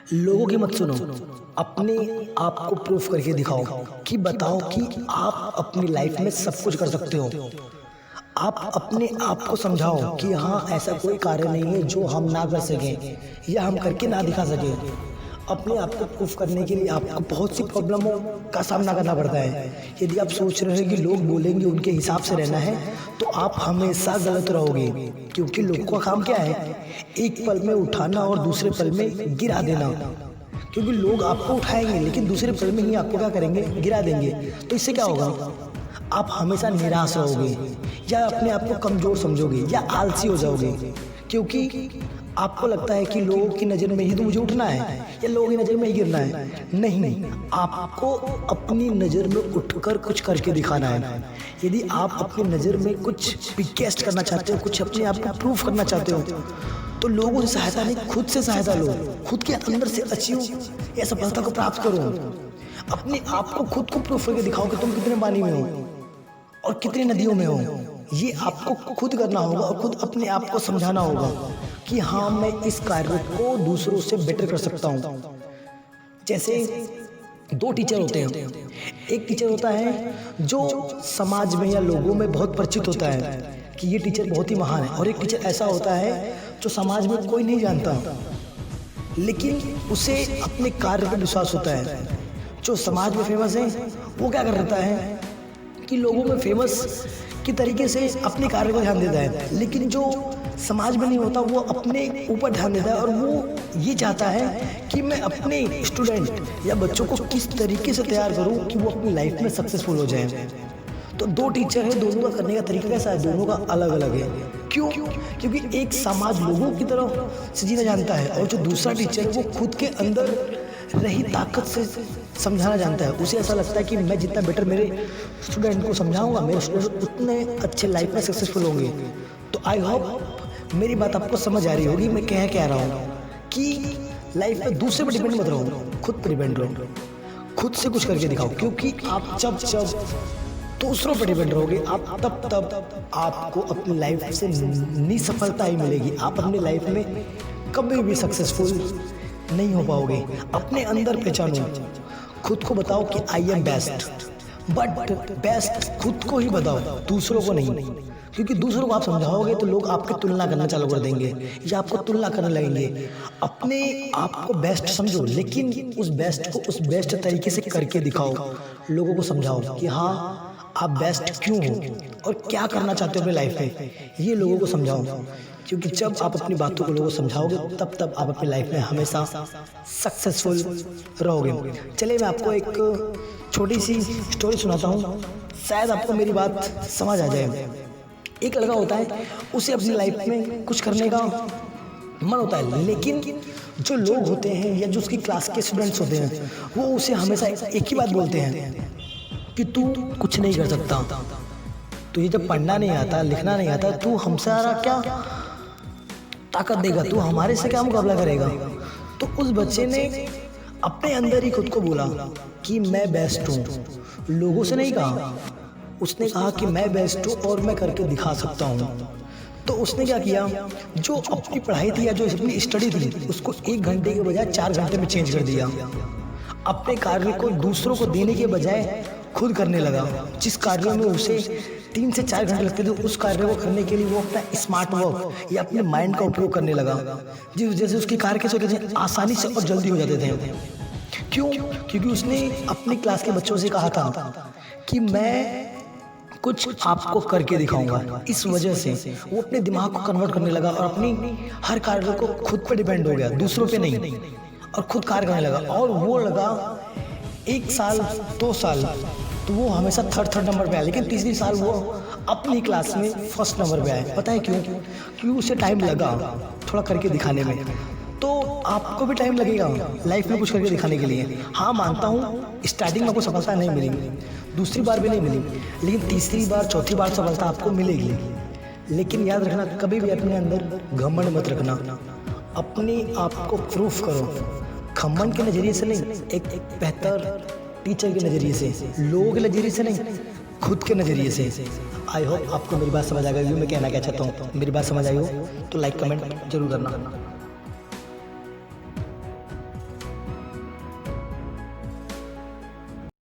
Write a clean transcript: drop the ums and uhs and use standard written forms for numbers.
लोगों की मत सुनो, अपने आप को प्रूफ करके दिखाओ कि बताओ कि आप अपनी लाइफ में सब कुछ कर सकते हो। आप अपने आप को समझाओ कि हाँ, ऐसा कोई कार्य नहीं है जो हम ना कर सकें या हम करके ना दिखा सकें। अपने आप को प्रूफ करने के लिए आपको बहुत सी प्रॉब्लमों का सामना करना पड़ता है। यदि आप सोच रहे हैं कि लोग बोलेंगे उनके हिसाब से रहना है, तो आप हमेशा गलत रहोगे, क्योंकि लोगों का काम क्या है, एक पल में उठाना और दूसरे पल में गिरा देना। क्योंकि लोग आपको उठाएंगे लेकिन दूसरे पल में ही आपको क्या करेंगे, गिरा देंगे। तो इससे क्या होगा, आप हमेशा निराश रहोगे या अपने आप को कमज़ोर समझोगे या आलसी हो जाओगे, क्योंकि आपको लगता है कि लोगों की नज़र में ही तो मुझे उठना है या लोगों की नज़र में ही गिरना है। नहीं, आपको अपनी नज़र में उठकर कुछ करके दिखाना है। यदि आप अपनी नज़र में कुछ बिगेस्ट करना चाहते हो, कुछ अपने आप को प्रूफ करना चाहते हो, तो लोगों से सहायता नहीं, खुद से सहायता लो। खुद के अंदर से अचीव या सफलता को प्राप्त करो। अपने आप को खुद को प्रूफ करके दिखाओ कि तुम कितने पानी में हो और कितनी नदियों में हो। ये आपको खुद करना होगा और खुद अपने आप को समझाना होगा कि हाँ, मैं इस कार्य को दूसरों से बेटर कर सकता हूँ। जैसे दो टीचर होते हैं, एक टीचर होता है जो समाज में या लोगों में बहुत परिचित होता है कि ये टीचर बहुत ही महान है, और एक टीचर ऐसा होता है जो समाज में कोई नहीं जानता लेकिन उसे अपने कार्य पर विश्वास होता है। जो समाज में फेमस है वो क्या कर रहता है कि लोगों में फेमस की तरीके से अपने कार्य को ध्यान देता है, लेकिन जो समाज में नहीं होता वो अपने ऊपर ध्यान देता है और वो ये चाहता है कि मैं अपने स्टूडेंट या बच्चों को किस तरीके से तैयार करूं कि वो अपनी लाइफ में सक्सेसफुल हो जाएं। तो दो टीचर हैं, दोनों का करने का तरीका कैसा है, दोनों का अलग अलग है। क्यों? क्योंकि एक समाज लोगों की तरफ से जीना जानता है और जो दूसरा टीचर है वो खुद के अंदर रही ताकत से समझाना जानता है। उसे ऐसा लगता है कि मैं जितना बेटर मेरे स्टूडेंट को समझाऊंगा, मेरे स्टूडेंट उतने अच्छे लाइफ में सक्सेसफुल होंगे। तो आई होप मेरी बात आपको समझ आ रही होगी। मैं कह रहा हूँ कि लाइफ में दूसरे पर डिपेंड मत रहो, खुद पर डिपेंड रहो, खुद से कुछ करके दिखाओ। क्योंकि आप जब दूसरों पर डिपेंड रहोगे, आप तब आपको अपनी लाइफ से निसफलता ही मिलेगी। आप अपनी लाइफ में कभी भी सक्सेसफुल नहीं हो पाओगे। अपने अंदर पहचानो, खुद को बताओ कि I am best, but best खुद को ही बताओ, दूसरों को नहीं। क्योंकि दूसरों को आप समझाओगे तो लोग आपकी तुलना करना चालू कर देंगे या आपको तुलना करने लगेंगे। अपने आप को बेस्ट समझो, लेकिन उस बेस्ट को उस बेस्ट तरीके से करके दिखाओ। लोगों को समझाओ कि हाँ, आप बेस्ट क्यों हो और क्या करना चाहते हो अपनी लाइफ में, ये लोगों को समझाओ। क्योंकि जब आप अपनी बातों को लोगों को समझाओगे तब आप अपनी लाइफ में हमेशा सक्सेसफुल रहोगे। चलिए मैं आपको एक छोटी सी स्टोरी सुनाता हूँ, शायद आपको मेरी बात समझ आ जाए। एक लड़का होता है, उसे अपनी लाइफ में कुछ करने का मन होता है, लेकिन जो लोग होते हैं या जो उसकी क्लास के स्टूडेंट्स होते हैं वो उसे हमेशा एक ही बात बोलते हैं कि तू कुछ नहीं कर सकता, तुझे जब पढ़ना नहीं आता, लिखना नहीं आता, तू हमसे क्या ताकत देगा, तू हमारे से क्या मुकाबला करेगा। तो उस बच्चे ने अपने अंदर ही खुद को बोला कि मैं बेस्ट हूँ, लोगों से नहीं कहा। उसने कहा कि मैं बेस्ट हूँ और मैं करके दिखा सकता हूँ। तो उसने क्या किया, जो अपनी पढ़ाई थी या जो अपनी स्टडी थी उसको 1 घंटे के बजाय 4 घंटे में चेंज कर दिया। अपने कार्य को दूसरों को देने के बजाय खुद करने लगा। जिस कार्य में उसे 3 से 4 घंटे लगते थे, उस कार्य को करने के लिए वो अपना स्मार्ट वर्क या अपने माइंड का उपयोग करने लगा, जिस वजह से उसके कार्य कैसे होते थे, आसानी से और जल्दी हो जाते थे। क्यों? क्योंकि उसने अपनी क्लास के बच्चों से कहा था कि मैं कुछ आपको करके दिखाऊंगा। इस वजह से वो अपने दिमाग को कन्वर्ट करने लगा और अपनी हर कार्य को खुद पर डिपेंड हो गया, दूसरों पे नहीं, और खुद कार्य करने लगा। और वो लगा 1 साल 2 साल तो वो हमेशा थर्ड नंबर पे आया, लेकिन तीसरी साल वो अपनी क्लास में फर्स्ट नंबर पे आया। पता है क्यों? क्योंकि उसे टाइम लगा थोड़ा करके दिखाने में। तो आपको भी टाइम लगेगा लाइफ में कुछ करके दिखाने के लिए। हाँ, मानता हूँ स्टार्टिंग में आपको सफलता नहीं मिलेगी, दूसरी बार भी नहीं मिलेगी, लेकिन तीसरी बार चौथी बार सफलता आपको मिलेगी। लेकिन याद रखना, कभी भी अपने अंदर घमंड मत रखना, अपने आप को प्रूफ करो। घमंड के नज़रिए से नहीं, एक बेहतर टीचर के नज़रिए से, लोगों के नज़रिए से नहीं, खुद के नज़रिए से। आई होप आपको मेरी बात समझ आ गई हो। मैं कहना क्या चाहता हूँ, मेरी बात समझ आई हो तो लाइक कमेंट जरूर करना।